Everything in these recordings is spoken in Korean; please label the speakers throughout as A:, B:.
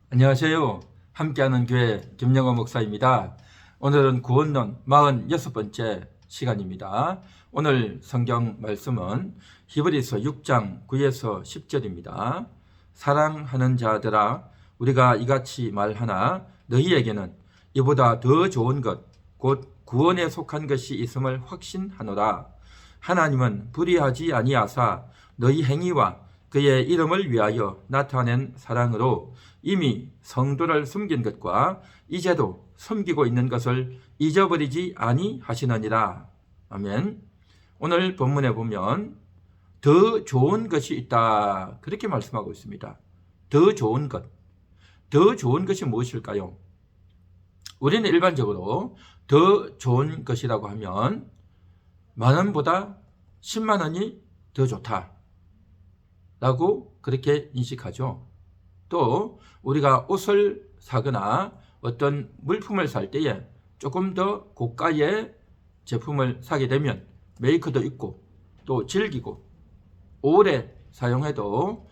A: 안녕하세요. 함께하는 교회 김영호 목사입니다. 오늘은 구원론 46번째 시간입니다. 오늘 성경 말씀은 히브리서 6장 9에서 10절입니다. 사랑하는 자들아, 우리가 이같이 말하나 너희에게는 이보다 더 좋은 것, 곧 구원에 속한 것이 있음을 확신하노라. 하나님은 불의하지 아니하사 너희 행위와 그의 이름을 위하여 나타낸 사랑으로 이미 성도를 섬긴 것과 이제도 섬기고 있는 것을 잊어버리지 아니하시느니라. 아멘. 오늘 본문에 보면 더 좋은 것이 있다, 그렇게 말씀하고 있습니다. 더 좋은 것. 더 좋은 것이 무엇일까요? 우리는 일반적으로 더 좋은 것이라고 하면 만원보다 10만 원이 더 좋다 라고 그렇게 인식하죠. 또 우리가 옷을 사거나 어떤 물품을 살 때에 조금 더 고가의 제품을 사게 되면 메이커도 있고 또 즐기고 오래 사용해도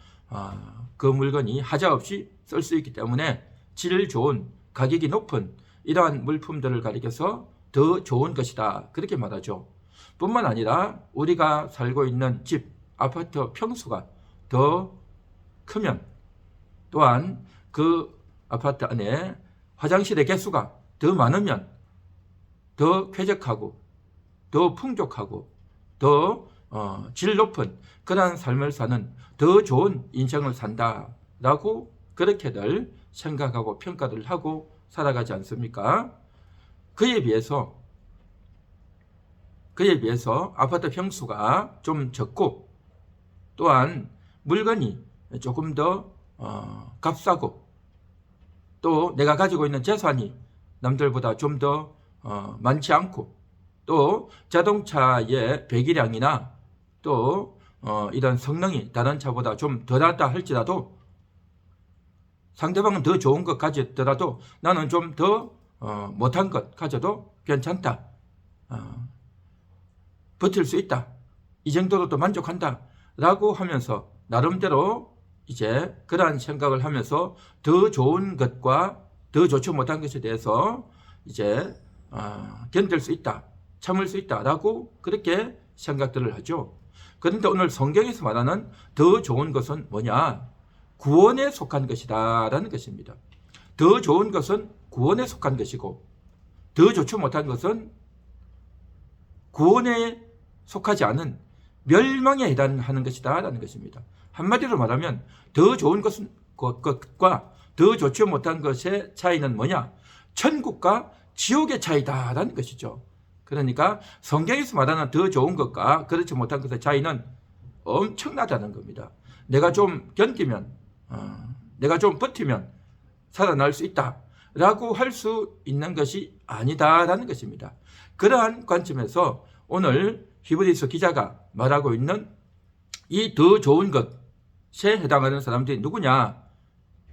A: 그 물건이 하자 없이 쓸 수 있기 때문에 질 좋은, 가격이 높은 이러한 물품들을 가리켜서 더 좋은 것이다, 그렇게 말하죠. 뿐만 아니라 우리가 살고 있는 집, 아파트 평수가 더 크면, 또한 그 아파트 안에 화장실의 개수가 더 많으면 더 쾌적하고 더 풍족하고 더 질 높은 그러한 삶을 사는 더 좋은 인생을 산다라고 그렇게들 생각하고 평가를 하고 살아가지 않습니까? 그에 비해서 아파트 평수가 좀 적고 또한 물건이 조금 더 값싸고 또 내가 가지고 있는 재산이 남들보다 좀 더 많지 않고 또 자동차의 배기량이나 또 이런 성능이 다른 차보다 좀 덜하다 할지라도 상대방은 더 좋은 것 가졌더라도 나는 좀 더 못한 것 가져도 괜찮다, 버틸 수 있다, 이 정도로도 만족한다 라고 하면서 나름대로 이제 그러한 생각을 하면서 더 좋은 것과 더 좋지 못한 것에 대해서 이제 견딜 수 있다, 참을 수 있다라고 그렇게 생각들을 하죠. 그런데 오늘 성경에서 말하는 더 좋은 것은 뭐냐? 구원에 속한 것이다 라는 것입니다. 더 좋은 것은 구원에 속한 것이고 더 좋지 못한 것은 구원에 속하지 않은 멸망에 해당하는 것이다 라는 것입니다. 한마디로 말하면 더 좋은 것과 더 좋지 못한 것의 차이는 뭐냐? 천국과 지옥의 차이다 라는 것이죠. 그러니까 성경에서 말하는 더 좋은 것과 그렇지 못한 것의 차이는 엄청나다는 겁니다. 내가 좀 견디면, 내가 좀 버티면 살아날 수 있다 라고 할 수 있는 것이 아니다 라는 것입니다. 그러한 관점에서 오늘 히브리서 기자가 말하고 있는 이 더 좋은 것에 해당하는 사람들이 누구냐?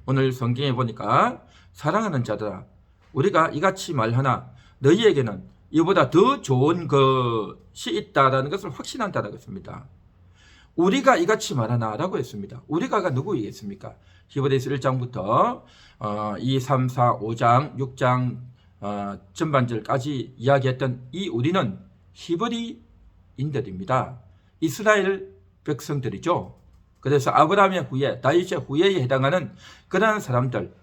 A: 오늘 성경에 보니까 사랑하는 자들아, 우리가 이같이 말하나 너희에게는 이보다 더 좋은 것이 있다라는 것을 확신한다라고 했습니다. 우리가 이같이 말하나 라고 했습니다. 우리가가 누구이겠습니까? 히브리서 1장부터 2, 3, 4, 5장, 6장 전반절까지 이야기했던 이 우리는 히브리인들입니다. 이스라엘 백성들이죠. 그래서 아브라함의 후예, 다윗의 후예에 해당하는 그러한 사람들.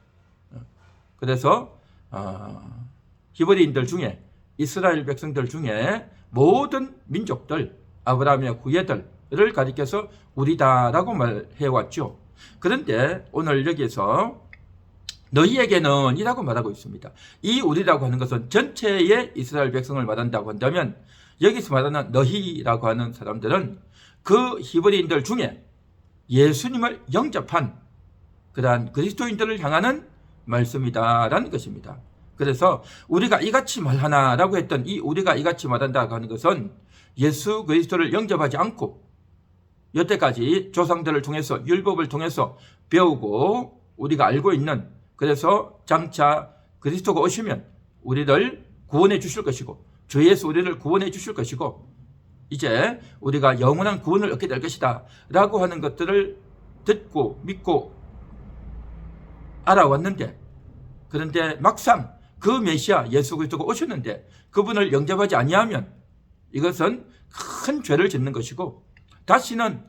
A: 그래서 히브리인들 중에, 이스라엘 백성들 중에 모든 민족들, 아브라함의 후예들을 가리켜서 우리다라고 말해왔죠. 그런데 오늘 여기에서 너희에게는 이라고 말하고 있습니다. 이 우리라고 하는 것은 전체의 이스라엘 백성을 말한다고 한다면 여기서 말하는 너희라고 하는 사람들은 그 히브리인들 중에 예수님을 영접한 그러한 그리스도인들을 향하는 말씀이다라는 것입니다. 그래서 우리가 이같이 말하나라고 했던 이 우리가 이같이 말한다고 하는 것은 예수 그리스도를 영접하지 않고 여태까지 조상들을 통해서 율법을 통해서 배우고 우리가 알고 있는, 그래서 장차 그리스도가 오시면 우리를 구원해 주실 것이고 주 예수 우리를 구원해 주실 것이고 이제 우리가 영원한 구원을 얻게 될 것이다 라고 하는 것들을 듣고 믿고 알아왔는데, 그런데 막상 그 메시아 예수 그리스도가 오셨는데 그분을 영접하지 아니하면 이것은 큰 죄를 짓는 것이고 다시는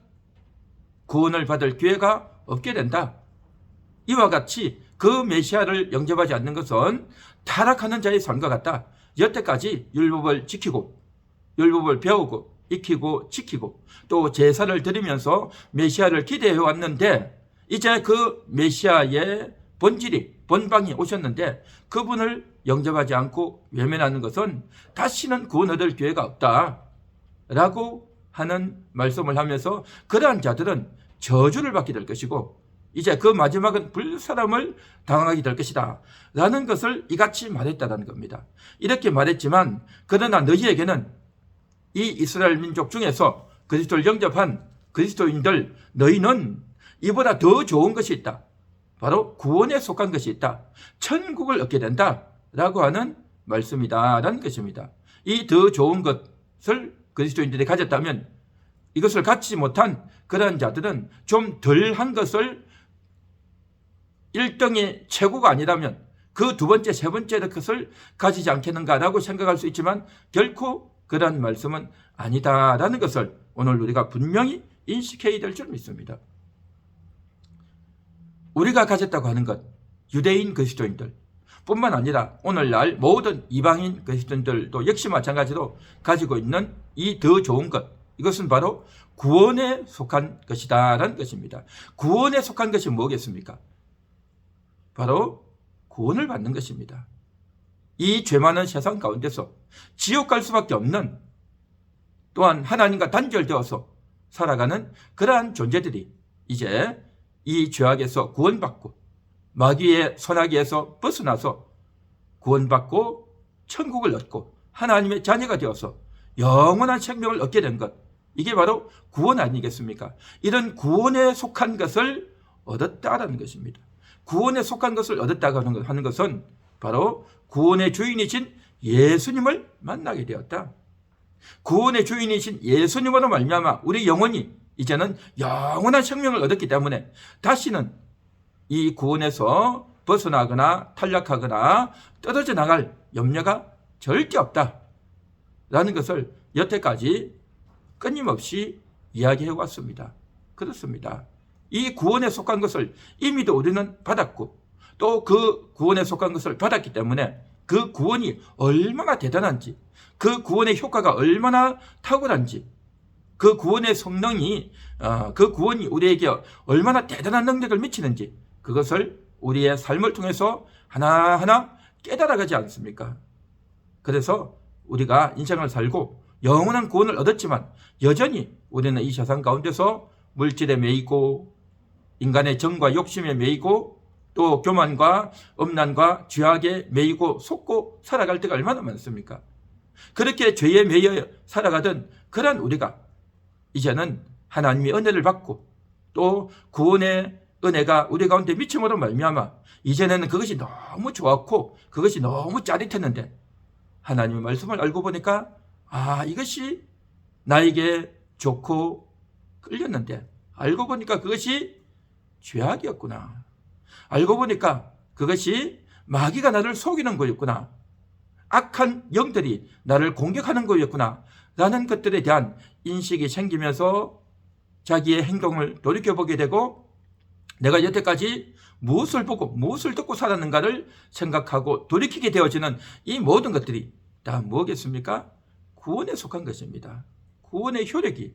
A: 구원을 받을 기회가 없게 된다. 이와 같이 그 메시아를 영접하지 않는 것은 타락하는 자의 삶과 같다. 여태까지 율법을 지키고 율법을 배우고 익히고 지키고 또 제사를 드리면서 메시아를 기대해 왔는데 이제 그 메시아의 본질이 본방이 오셨는데 그분을 영접하지 않고 외면하는 것은 다시는 구원 얻을 기회가 없다 라고 하는 말씀을 하면서 그러한 자들은 저주를 받게 될 것이고 이제 그 마지막은 불사람을 당하게 될 것이다 라는 것을 이같이 말했다는 겁니다. 이렇게 말했지만 그러나 너희에게는 이 이스라엘 민족 중에서 그리스도를 영접한 그리스도인들 너희는 이보다 더 좋은 것이 있다. 바로 구원에 속한 것이 있다. 천국을 얻게 된다 라고 하는 말씀이다 라는 것입니다. 이 더 좋은 것을 그리스도인들이 가졌다면 이것을 갖지 못한 그런 자들은 좀 덜한 것을 1등의 최고가 아니라면 그 두 번째, 세 번째 것을 가지지 않겠는가라고 생각할 수 있지만 결코 그런 말씀은 아니다라는 것을 오늘 우리가 분명히 인식해야 될 줄 믿습니다. 우리가 가졌다고 하는 것, 유대인 그리스도인들 뿐만 아니라 오늘날 모든 이방인 그리스도인들도 역시 마찬가지로 가지고 있는 이 더 좋은 것, 이것은 바로 구원에 속한 것이다 라는 것입니다. 구원에 속한 것이 뭐겠습니까? 바로 구원을 받는 것입니다. 이 죄 많은 세상 가운데서 지옥 갈 수밖에 없는 또한 하나님과 단절되어서 살아가는 그러한 존재들이 이제 이 죄악에서 구원받고 마귀의 손아귀에서 벗어나서 구원받고 천국을 얻고 하나님의 자녀가 되어서 영원한 생명을 얻게 된 것, 이게 바로 구원 아니겠습니까? 이런 구원에 속한 것을 얻었다라는 것입니다. 구원에 속한 것을 얻었다고 하는 것은 바로 구원의 주인이신 예수님을 만나게 되었다. 구원의 주인이신 예수님으로 말미암아 우리 영혼이 이제는 영원한 생명을 얻었기 때문에 다시는 이 구원에서 벗어나거나 탈락하거나 떨어져 나갈 염려가 절대 없다 라는 것을 여태까지 끊임없이 이야기해 왔습니다. 그렇습니다. 이 구원에 속한 것을 이미도 우리는 받았고 또 그 구원에 속한 것을 받았기 때문에 그 구원이 얼마나 대단한지, 그 구원의 효과가 얼마나 탁월한지, 그 구원의 성능이 그 구원이 우리에게 얼마나 대단한 능력을 미치는지 그것을 우리의 삶을 통해서 하나하나 깨달아가지 않습니까? 그래서 우리가 인생을 살고 영원한 구원을 얻었지만 여전히 우리는 이 세상 가운데서 물질에 매이고 인간의 정과 욕심에 매이고 또 교만과 음란과 죄악에 매이고 속고 살아갈 때가 얼마나 많습니까? 그렇게 죄에 매여 살아가던 그런 우리가 이제는 하나님의 은혜를 받고 또 구원의 은혜가 우리 가운데 미침으로 말미암아 이제는 그것이 너무 좋았고 그것이 너무 짜릿했는데 하나님의 말씀을 알고 보니까 이것이 나에게 좋고 끌렸는데 알고 보니까 그것이 죄악이었구나. 알고 보니까 그것이 마귀가 나를 속이는 거였구나. 악한 영들이 나를 공격하는 거였구나 라는 것들에 대한 인식이 생기면서 자기의 행동을 돌이켜보게 되고 내가 여태까지 무엇을 보고 무엇을 듣고 살았는가를 생각하고 돌이키게 되어지는 이 모든 것들이 다 뭐겠습니까? 구원에 속한 것입니다. 구원의 효력이,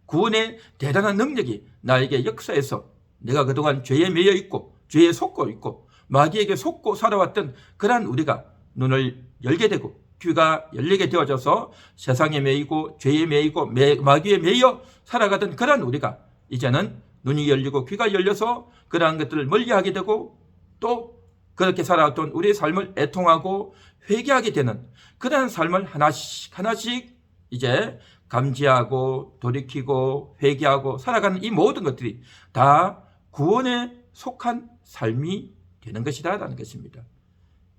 A: 구원의 대단한 능력이 나에게 역사해서 내가 그동안 죄에 매여 있고 죄에 속고 있고 마귀에게 속고 살아왔던 그러한 우리가 눈을 열게 되고 귀가 열리게 되어져서 세상에 매이고 죄에 매이고 마귀에 매여 살아가던 그러한 우리가 이제는 눈이 열리고 귀가 열려서 그러한 것들을 멀리하게 되고 또 그렇게 살아왔던 우리의 삶을 애통하고 회개하게 되는 그러한 삶을 하나씩 하나씩 이제 감지하고 돌이키고 회개하고 살아가는 이 모든 것들이 다 구원에 속한 삶이 되는 것이다 라는 것입니다.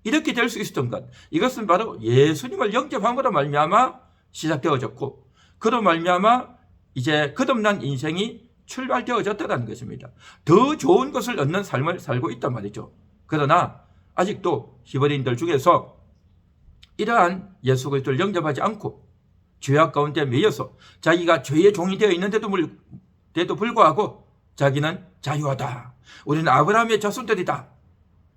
A: 이렇게 될 수 있었던 것, 이것은 바로 예수님을 영접함으로 말미암아 시작되어졌고 그로 말미암아 이제 거듭난 인생이 출발되어졌다는 것입니다. 더 좋은 것을 얻는 삶을 살고 있단 말이죠. 그러나 아직도 히브리인들 중에서 이러한 예수 그리스도를 영접하지 않고 죄악 가운데 매여서 자기가 죄의 종이 되어 있는데도 불구하고 자기는 자유하다. 우리는 아브라함의 자손들이다.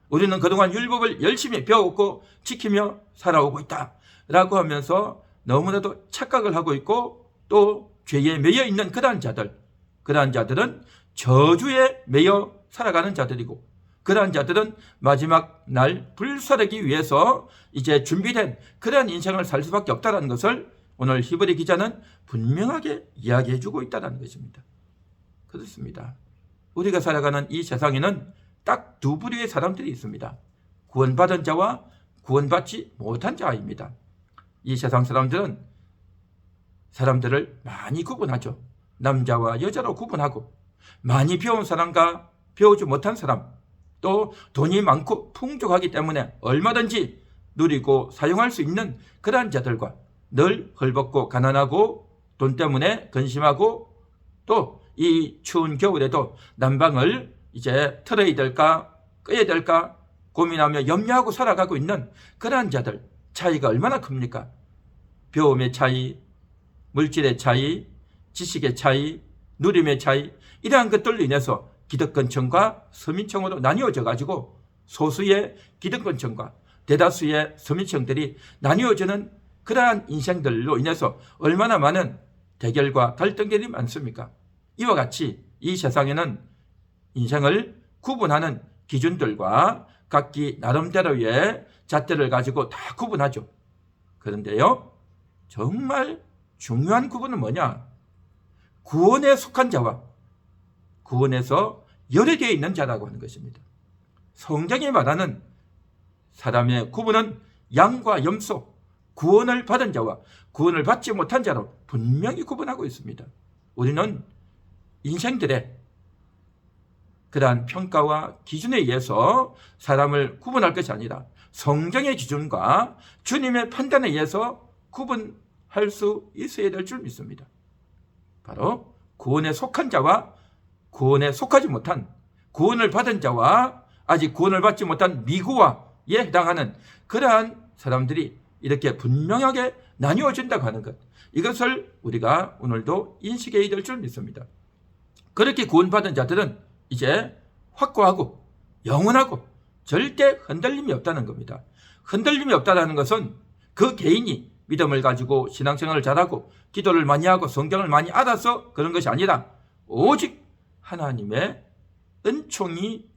A: 우리는 그동안 율법을 열심히 배웠고 지키며 살아오고 있다. 라고 하면서 너무나도 착각을 하고 있고 또 죄에 매여 있는 그러한 자들은 저주에 매여 살아가는 자들이고 그러한 자들은 마지막 날 불사르기 위해서 이제 준비된 그러한 인생을 살 수밖에 없다는 것을 오늘 히브리 기자는 분명하게 이야기해 주고 있다는 것입니다. 그렇습니다. 우리가 살아가는 이 세상에는 딱 두 부류의 사람들이 있습니다. 구원받은 자와 구원받지 못한 자입니다. 이 세상 사람들은 사람들을 많이 구분하죠. 남자와 여자로 구분하고 많이 배운 사람과 배우지 못한 사람, 또 돈이 많고 풍족하기 때문에 얼마든지 누리고 사용할 수 있는 그러한 자들과 늘 헐벗고 가난하고 돈 때문에 근심하고 또 이 추운 겨울에도 난방을 이제 틀어야 될까 끄야 될까 고민하며 염려하고 살아가고 있는 그러한 자들 차이가 얼마나 큽니까? 배움의 차이, 물질의 차이, 지식의 차이, 누림의 차이 이러한 것들로 인해서 기득권층과 서민층으로 나뉘어져 가지고 소수의 기득권층과 대다수의 서민층들이 나뉘어지는 그러한 인생들로 인해서 얼마나 많은 대결과 갈등들이 많습니까? 이와 같이 이 세상에는 인생을 구분하는 기준들과 각기 나름대로의 잣대를 가지고 다 구분하죠. 그런데요, 정말 중요한 구분은 뭐냐? 구원에 속한 자와 구원에서 열애되어 있는 자라고 하는 것입니다. 성경이 말하는 사람의 구분은 양과 염소, 구원을 받은 자와 구원을 받지 못한 자로 분명히 구분하고 있습니다. 우리는 인생들의 그러한 평가와 기준에 의해서 사람을 구분할 것이 아니라 성경의 기준과 주님의 판단에 의해서 구분할 수 있어야 될 줄 믿습니다. 바로 구원에 속한 자와 구원에 속하지 못한, 구원을 받은 자와 아직 구원을 받지 못한 미구와에 해당하는 그러한 사람들이 이렇게 분명하게 나뉘어진다고 하는 것, 이것을 우리가 오늘도 인식해야 될 줄 믿습니다. 그렇게 구원받은 자들은 이제 확고하고 영원하고 절대 흔들림이 없다는 겁니다. 흔들림이 없다는 것은 그 개인이 믿음을 가지고 신앙생활을 잘하고 기도를 많이 하고 성경을 많이 알아서 그런 것이 아니라 오직 하나님의 은총이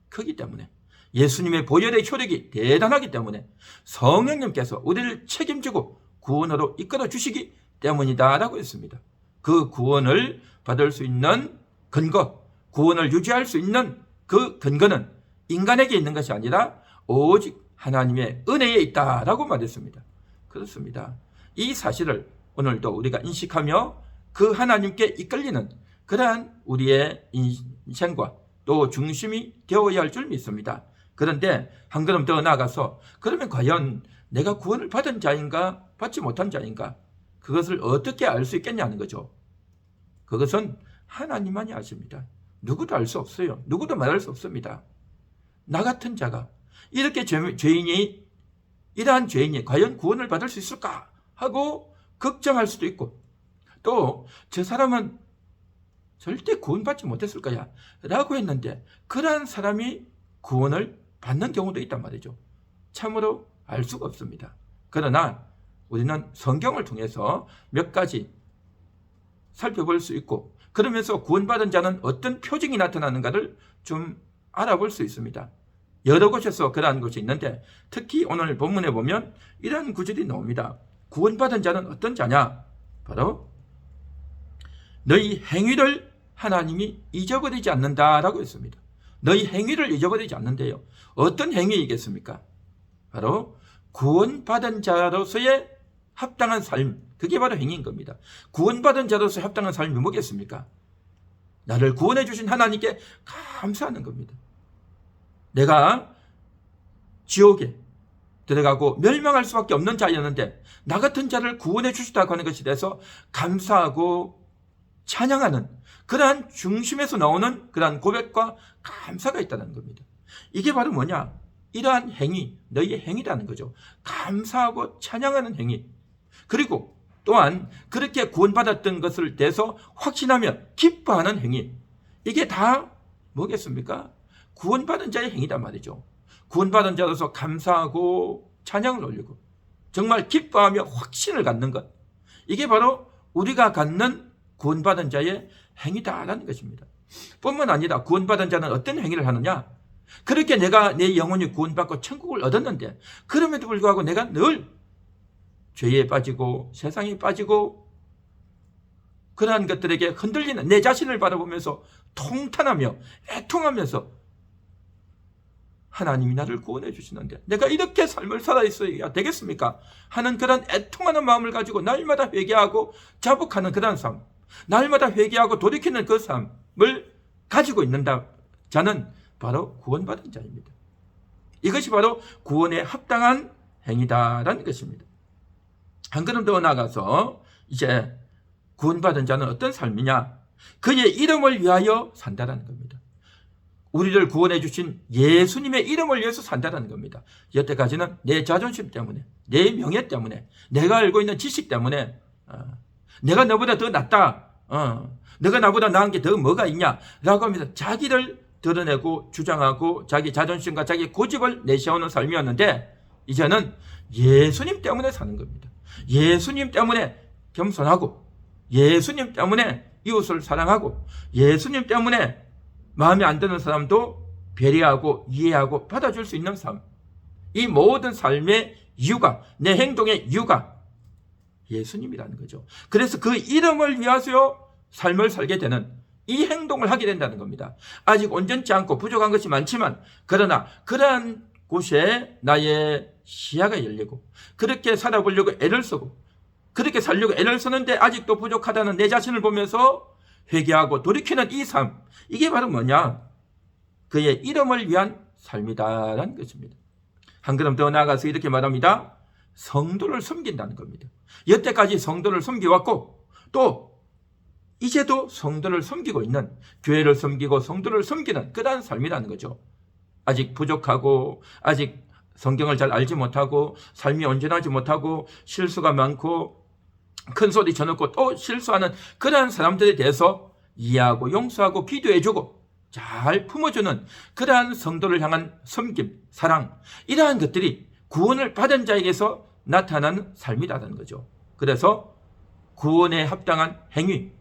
A: 크기 때문에, 예수님의 보혈의 효력이 대단하기 때문에 성령님께서 우리를 책임지고 구원으로 이끌어 주시기 때문이다라고 했습니다. 그 구원을 받을 수 있는 근거, 구원을 유지할 수 있는 그 근거는 인간에게 있는 것이 아니라 오직 하나님의 은혜에 있다라고 말했습니다. 그렇습니다. 이 사실을 오늘도 우리가 인식하며 그 하나님께 이끌리는 그러한 우리의 인생과 또 중심이 되어야 할 줄 믿습니다. 그런데 한 걸음 더 나아가서 그러면 과연 내가 구원을 받은 자인가 받지 못한 자인가, 그것을 어떻게 알 수 있겠냐는 거죠. 그것은 하나님만이 아십니다. 누구도 알 수 없어요. 누구도 말할 수 없습니다. 나 같은 자가 이렇게 이러한 죄인이 과연 구원을 받을 수 있을까 하고 걱정할 수도 있고, 또 저 사람은 절대 구원받지 못했을 거야 라고 했는데 그러한 사람이 구원을 받는 경우도 있단 말이죠. 참으로 알 수가 없습니다. 그러나 우리는 성경을 통해서 몇 가지 살펴볼 수 있고, 그러면서 구원받은 자는 어떤 표징이 나타나는가를 좀 알아볼 수 있습니다. 여러 곳에서 그러한 것이 있는데 특히 오늘 본문에 보면 이러한 구절이 나옵니다. 구원받은 자는 어떤 자냐? 바로 너희 행위를 하나님이 잊어버리지 않는다라고 했습니다. 너희 행위를 잊어버리지 않는데요. 어떤 행위이겠습니까? 바로 구원받은 자로서의 합당한 삶, 그게 바로 행위인 겁니다. 구원받은 자로서 합당한 삶이 뭐겠습니까? 나를 구원해 주신 하나님께 감사하는 겁니다. 내가 지옥에 들어가고 멸망할 수밖에 없는 자였는데 나 같은 자를 구원해 주시다고 하는 것에 대해서 감사하고 찬양하는 그러한 중심에서 나오는 그러한 고백과 감사가 있다는 겁니다. 이게 바로 뭐냐? 이러한 행위, 너희의 행위라는 거죠. 감사하고 찬양하는 행위. 그리고 또한 그렇게 구원받았던 것을 대해서 확신하며 기뻐하는 행위. 이게 다 뭐겠습니까? 구원받은 자의 행위란 말이죠. 구원받은 자로서 감사하고 찬양을 올리고 정말 기뻐하며 확신을 갖는 것. 이게 바로 우리가 갖는 구원받은 자의 행위다라는 것입니다. 뿐만 아니라 구원받은 자는 어떤 행위를 하느냐? 그렇게 내가 내 영혼이 구원받고 천국을 얻었는데 그럼에도 불구하고 내가 늘 죄에 빠지고 세상에 빠지고 그러한 것들에게 흔들리는 내 자신을 바라보면서 통탄하며 애통하면서 하나님이 나를 구원해 주시는데 내가 이렇게 삶을 살아있어야 되겠습니까? 하는 그런 애통하는 마음을 가지고 날마다 회개하고 자복하는 그런 삶, 날마다 회개하고 돌이키는 그 삶을 가지고 있는 자는 바로 구원받은 자입니다. 이것이 바로 구원에 합당한 행위다라는 것입니다. 한 걸음 더 나아가서 이제 구원받은 자는 어떤 삶이냐? 그의 이름을 위하여 산다라는 겁니다. 우리를 구원해 주신 예수님의 이름을 위해서 산다라는 겁니다. 여태까지는 내 자존심 때문에, 내 명예 때문에, 내가 알고 있는 지식 때문에, 내가 너보다 더 낫다, 너가 나보다 나은 게 더 뭐가 있냐 라고 하면서 자기를 드러내고 주장하고 자기 자존심과 자기 고집을 내세우는 삶이었는데 이제는 예수님 때문에 사는 겁니다. 예수님 때문에 겸손하고 예수님 때문에 이웃을 사랑하고 예수님 때문에 마음에 안 드는 사람도 배려하고 이해하고 받아줄 수 있는 삶. 이 모든 삶의 이유가, 내 행동의 이유가 예수님이라는 거죠. 그래서 그 이름을 위하여 삶을 살게 되는 이 행동을 하게 된다는 겁니다. 아직 온전치 않고 부족한 것이 많지만 그러나 그러한 곳에 나의 시야가 열리고 그렇게 살아보려고 애를 쓰고 그렇게 살려고 애를 쓰는데 아직도 부족하다는 내 자신을 보면서 회개하고 돌이키는 이 삶, 이게 바로 뭐냐? 그의 이름을 위한 삶이다라는 것입니다. 한 걸음 더 나아가서 이렇게 말합니다. 성도를 섬긴다는 겁니다. 여태까지 성도를 섬겨왔고 또 이제도 성도를 섬기고 있는, 교회를 섬기고 성도를 섬기는 그러한 삶이라는 거죠. 아직 부족하고 아직 성경을 잘 알지 못하고 삶이 온전하지 못하고 실수가 많고 큰 소리 쳐놓고 또 실수하는 그러한 사람들에 대해서 이해하고 용서하고 기도해주고 잘 품어주는 그러한 성도를 향한 섬김, 사랑, 이러한 것들이 구원을 받은 자에게서 나타나는 삶이라는 거죠. 그래서 구원에 합당한 행위,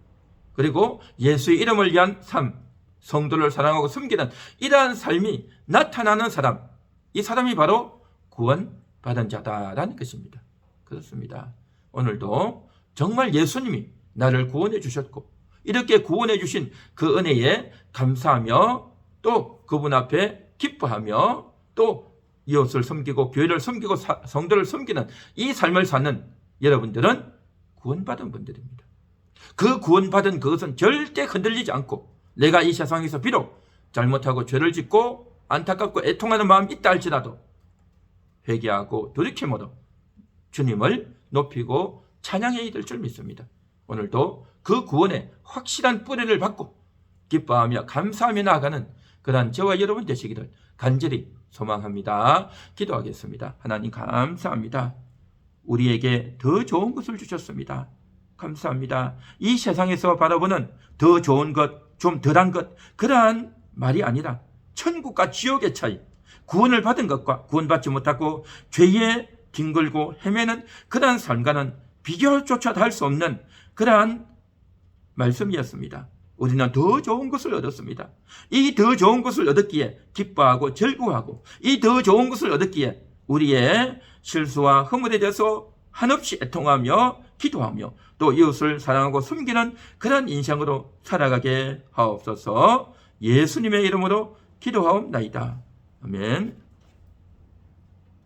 A: 그리고 예수의 이름을 위한 삶, 성도를 사랑하고 섬기는 이러한 삶이 나타나는 사람, 이 사람이 바로 구원받은 자다라는 것입니다. 그렇습니다. 오늘도 정말 예수님이 나를 구원해 주셨고 이렇게 구원해 주신 그 은혜에 감사하며 또 그분 앞에 기뻐하며 또 이웃을 섬기고 교회를 섬기고 성도를 섬기는 이 삶을 사는 여러분들은 구원받은 분들입니다. 그 구원받은 그것은 절대 흔들리지 않고 내가 이 세상에서 비록 잘못하고 죄를 짓고 안타깝고 애통하는 마음이 있다 할지라도 회개하고 돌이킴으로 주님을 높이고 찬양해야 될 줄 믿습니다. 오늘도 그 구원의 확실한 뿌리를 받고 기뻐하며 감사하며 나아가는 그러한 저와 여러분 되시기를 간절히 소망합니다. 기도하겠습니다. 하나님 감사합니다. 우리에게 더 좋은 것을 주셨습니다. 감사합니다. 이 세상에서 바라보는 더 좋은 것, 좀 덜한 것, 그러한 말이 아니라 천국과 지옥의 차이, 구원을 받은 것과 구원받지 못하고 죄에 뒹굴고 헤매는 그러한 삶과는 비교조차도 할 수 없는 그러한 말씀이었습니다. 우리는 더 좋은 것을 얻었습니다. 이 더 좋은 것을 얻었기에 기뻐하고 즐거워하고 이 더 좋은 것을 얻었기에 우리의 실수와 허물에 대해서 한없이 애통하며 기도하며 또 이웃을 사랑하고 섬기는 그런 인생으로 살아가게 하옵소서. 예수님의 이름으로 기도하옵나이다. 아멘.